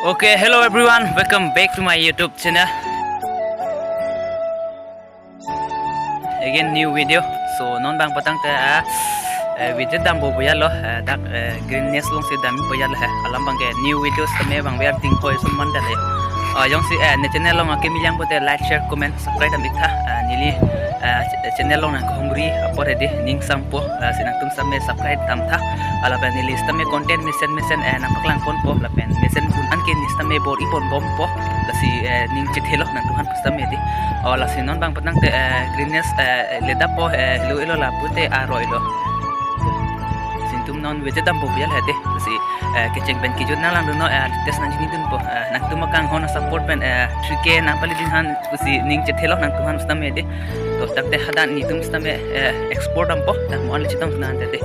Okay, hello everyone. Welcome back to my YouTube channel. Again, new video. So, non bang patang ta video dam bo boya lo dak greenness long si dam boya la alam bang ke new videos tame bang wer ting koi sum man da le yong si ne channel long ke milyang bote like share comment subscribe am bitha nili channel long na khongri apore de ning sampo sinang tum samme subscribe tam tha ala ban nili stame content mission na paklang pon po la pen mission kun an ke ni stame bor ipon bom po la si ning chithelo nang tuhan stame di ala si non bang patang te greenness le da po lo la pute aroilo sintum non vegetam po bial hete si keceng ben kijut na lang do no tes nan jini dun po nak tumakang hono support ben 3k na palidin han si ning chethelo nang tuhan stame de to takte hadan ni tum stame export am po tak mo ali chitam nan de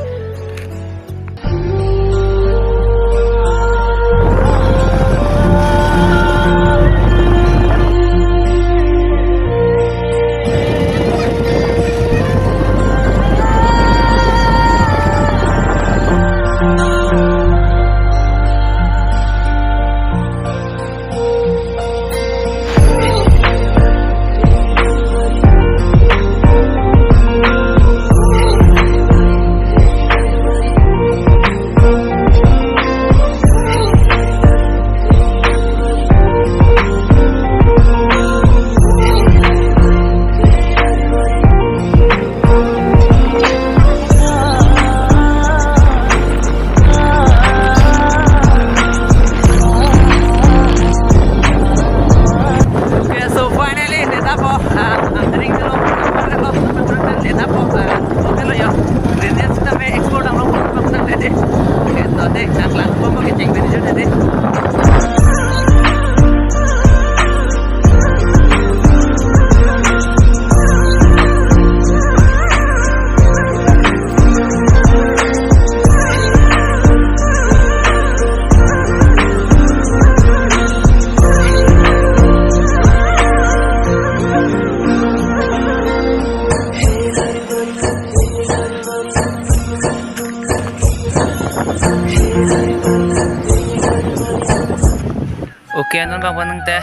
Okay, non bang panang te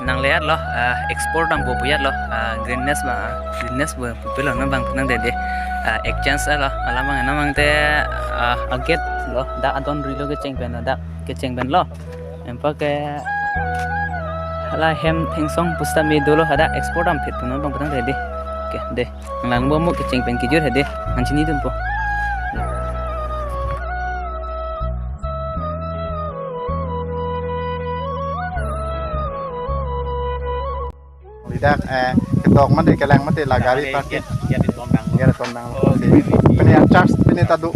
nang leat lo export ang bubuyat lo greenness ba pupilo non bang panang de exchange lo alamang namang te aget lo da adon rilo ke cheng ben lo empa ke hala hem thingsong pusta mi dolo hada export am fit non bang panang de ke de lang bo mo ke cheng ben kijur hede anchini dun po Tidak ketok mati keleng mati lagari parkir ya di tombang penia charge penia tadu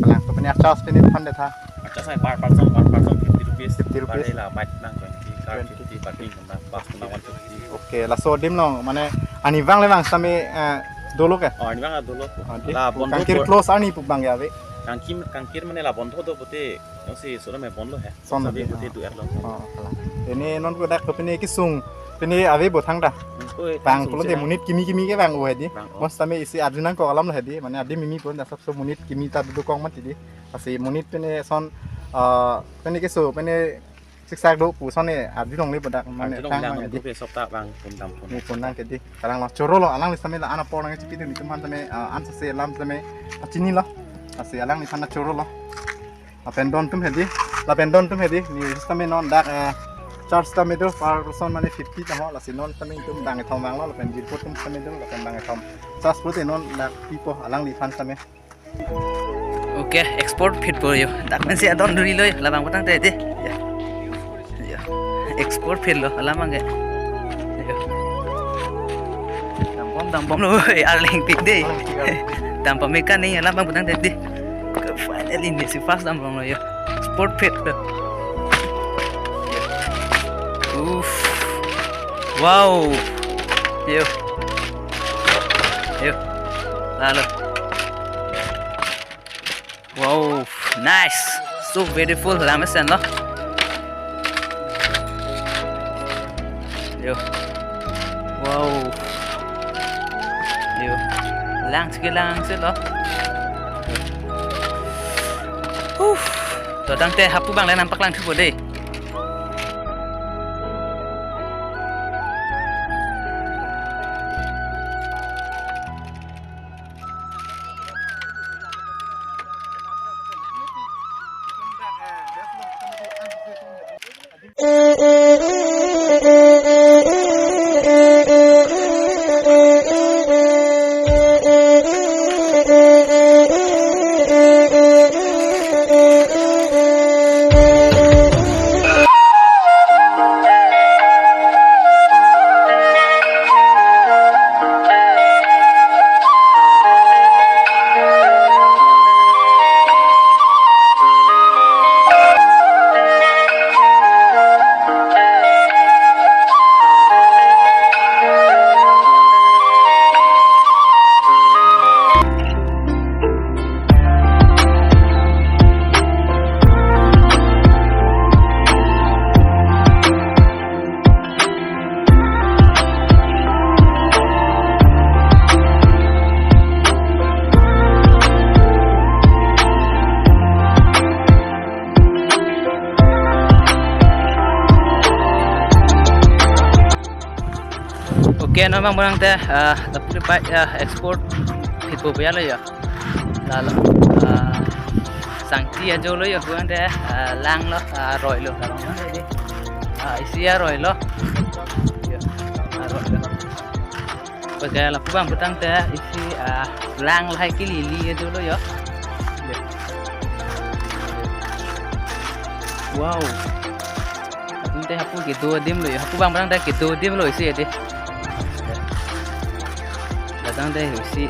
kelang penia charge penia pan dethaจะใส่บาทบาท2 50 rupees ละบาทนั่งก่อนที่การที่บาทนี่กันนะบาทมาวันที่ oke la so dim long mane ani wang le wang same dolo ke อ๋อนี่ว่าดลลาบน kangkir close ani pubang ya ve กังคิดมันเนี่ยลาบนโทษตัวที่น้องสิสุดแล้วแม่บนเลยฮะที่ดูแอดลง ini non ko dak penia kisung penia ave bothang da bang polo de munit kimi ke bang o hedi mos same isi adunang ko alam la hedi mane adi mimi pon da sabso munit kimi ta du kong mati di asi munit penia son penia kisu penia siksak do pu son ne adi dong le bodak maneต้อง tang ยัง mane ดู di เป็นสอบตาบางคนดำคน ni pon nang kedi karang lo choro lo alang li same la ana por nang chipi ni tuman same an se lam same achini lo asi alang ni thana choro lo pendon tum hedi ni same non dak charge tame do par person mane 50 tamo la sinon tame tum dang thom wang lo pen jil potum tame do la pen dang thom charge pote non dak pipo alang li fan tame okay export fit po yo dak men si adon rilo la bang patang te ya export fit lo alamang ge dam bom lo arling tik de dam pamekan ni alam bang patang te finally ni si fast dam bom lo yo export fit lo wow yo lalu wow nice so beautiful lamasan lo yo wow yo lang sige lo to dang te hapu bang le nampak lang thu de Oke, no bang barang teh tapi pak ekspor itu punya lo ya. Lalu sangti aja lo ya bukan teh lang lo roy lo kalau mana ini isi ya roy lo. Pakai lapu bang petang teh isi lang lah lili aja lo ya. Wow. Aku teh aku gitu dim lo ya. Aku bang barang teh gitu dim lo isi ya deh. Datang deh isi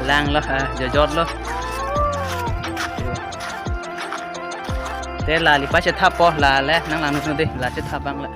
lang lo jojot lo. Thế là lipa sẽ thắp po là lẽ năng làm được đi là sẽ thắp băng lại.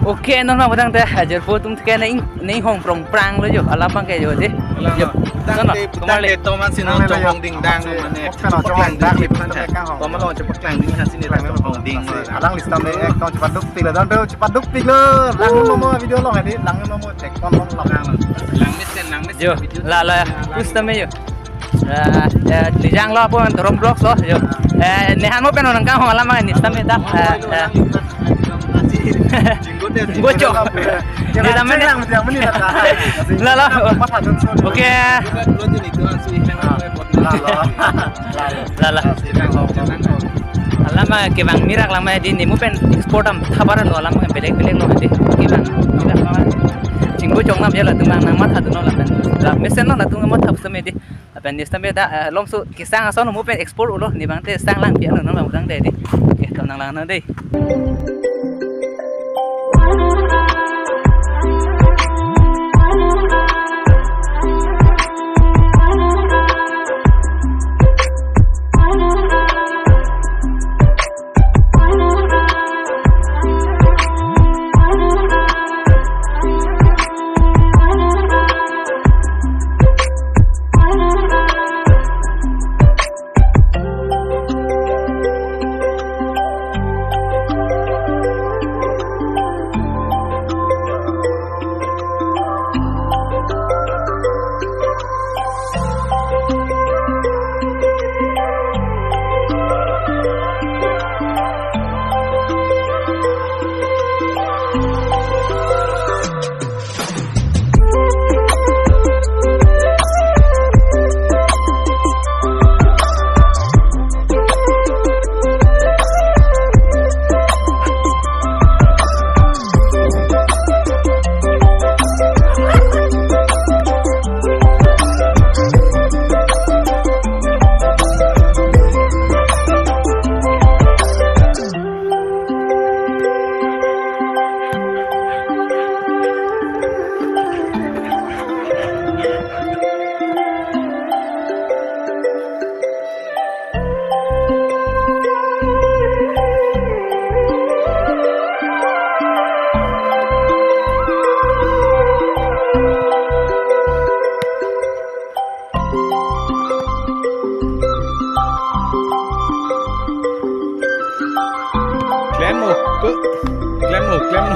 Oke, nona batang teh ajar po tum teh nei hong prong prang lo jo ala bang ke jo deh. Jo. Nona kembali. Toman sini cong ding dang mana. Cong dang di mana mereka hong. Toman lo cepat lang ding sini cong ding. Alang listam deh ekon cepat duk tik lah dan cepat duk tik lo. Langin nomo video lo ini langin nomo cek ton lo lang. Lang mes. Jo. La ustam jo. Dijang lo pun rom blok lo jo. Nehan mo pen orang kang hong ala bang ni stam dah. Bocor. Dia namanya lah. Oke. Lah. Lama ke bang mirak lama di ni mupen ekspor am thabar lo lama belek lo hati. Ke bang mirak lama. Cinggo chong nam ya la tung nang mat hatu no la pen. La mesen no la tung mat hap same di. Apen ni same da lom su kisang ason mupen ekspor ulo ni bang te sang lang pia no bang udang de di. Oke, tonang lang no dei. Glenn.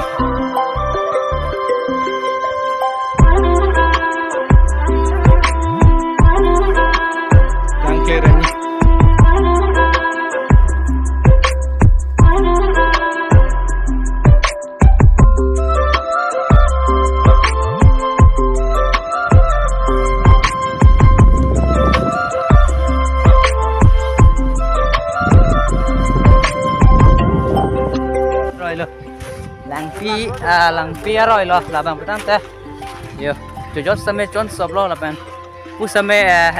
Danke, Remy. Lang pi rồi lo là bằng bữa ta yo cho chốt same chọn sập lo là bằng pu same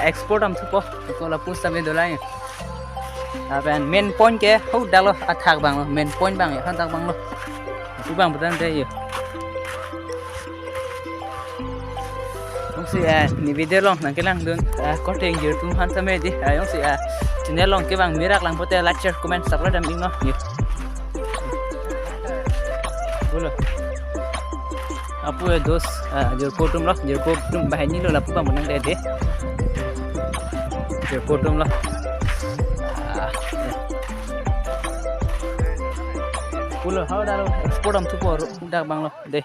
export am thupo ko là pu same dolai là bằng main point ke hau dalo attack bang lo main point bang ya kan tak bang lo pu bang bữa ta yo si ni video long nang kelang dun ko teng jir tum han same di yang si channel long ke bang mirak lang pote like share comment subscribe dam ing no bolo apu ya dos jir potum bahai ni lo lapu bang menang de jir potum lo bolo how daro export am tu por dak bang lo de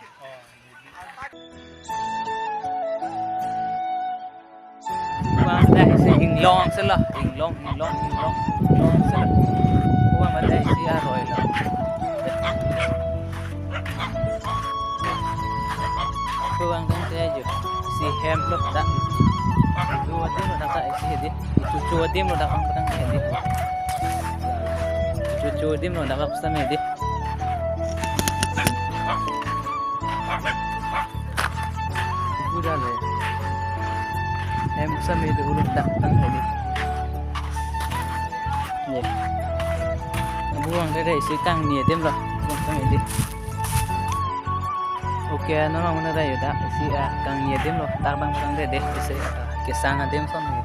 Quang đây sẽ hình long sẽ là hình long sẽ là Quang mà đây sẽ rồi là Quang không thể chứ si hem lúc đã chua tim lo tak si hedi chua tim lo tak ang patang hedi chua tim lo tak apa hedi udah le em sẽ mê được luôn đặt tăng thể đi buông đây sẽ càng nhiều thêm rồi buông tăng thể đi ok nó mong nó đây rồi đã sẽ càng nhiều thêm rồi tăng bằng tăng thể đi sẽ cái sang thêm xong rồi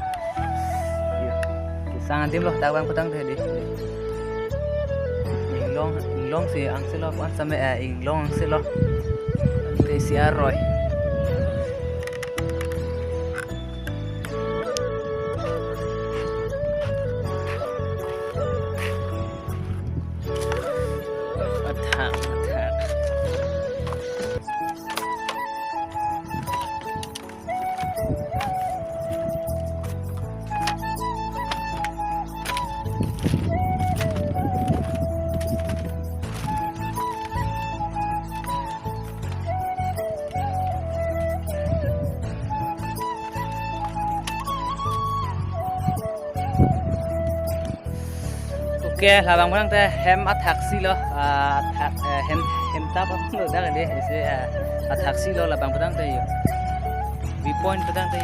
cái sang thêm rồi tăng bằng tăng thể đi long sẽ ăn sẽ lo quan tâm mẹ long sẽ lo thì sẽ rồi ok là bằng món ăn hem attack xí lo hem tap lo đã cái đấy sẽ attack xí lo là bằng món ăn đây vi point món ăn đây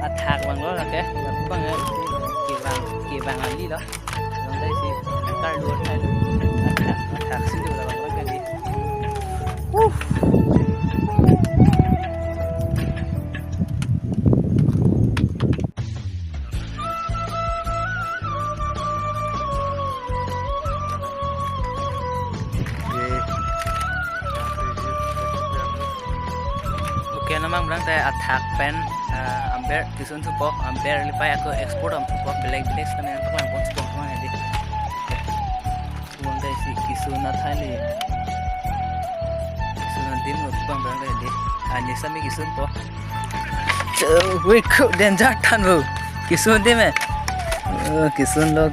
attack bằng đó là cái bằng kỳ vàng là gì đó còn đây thì card luôn hay attack xí lo là bằng cái gì ok namang berang attack pen amber kisun support amber lipai aku export am support black sama yang tak lang support mana di uang dari si kisun nathali kisun nanti mau bang berang di ani sami kisun po wih kok danger tan bu kisun di me kisun lo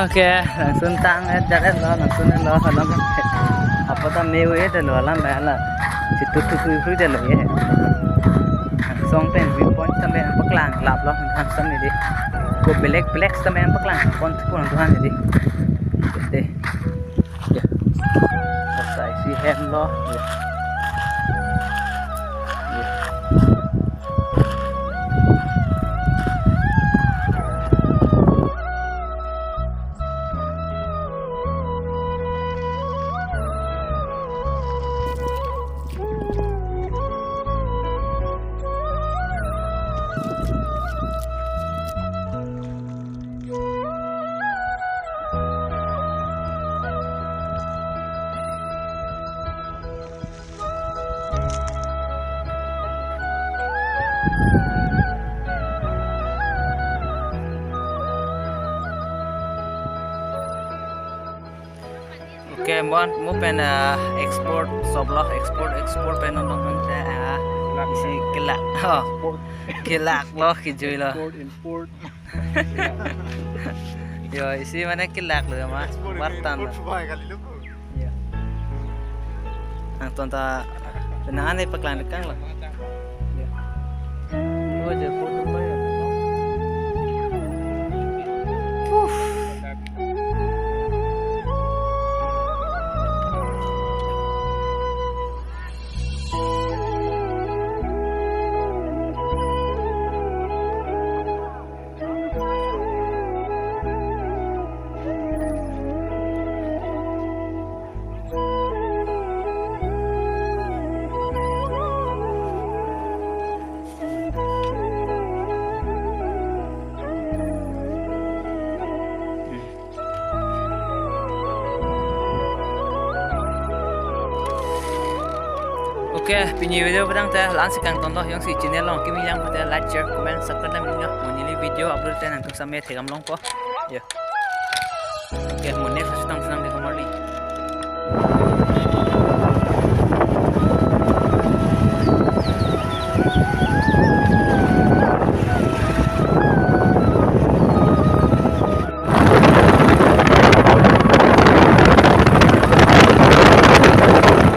ok langsung tang jalan lo langsung lo halam apa ta meu itu lo halam lah situ tu lo ya song pen vi point sampai paklang lap lo han sam ni di go black sampai paklang point pun tuhan ni di deh selesai si hem lo ok mau pen export sobloh export pen nong isi kelak lo kijui lo import yo isi mana kelak lo mas wartan ya ang tonta penangan ay paklan kang lo oh je foto pa ya Oke, pinyi video pedang teh langsung kang tonton yang si channel long kimi yang pada like share comment subscribe dan minyak mau video upload teh nanti sampai tegam long ko. Ya. Oke,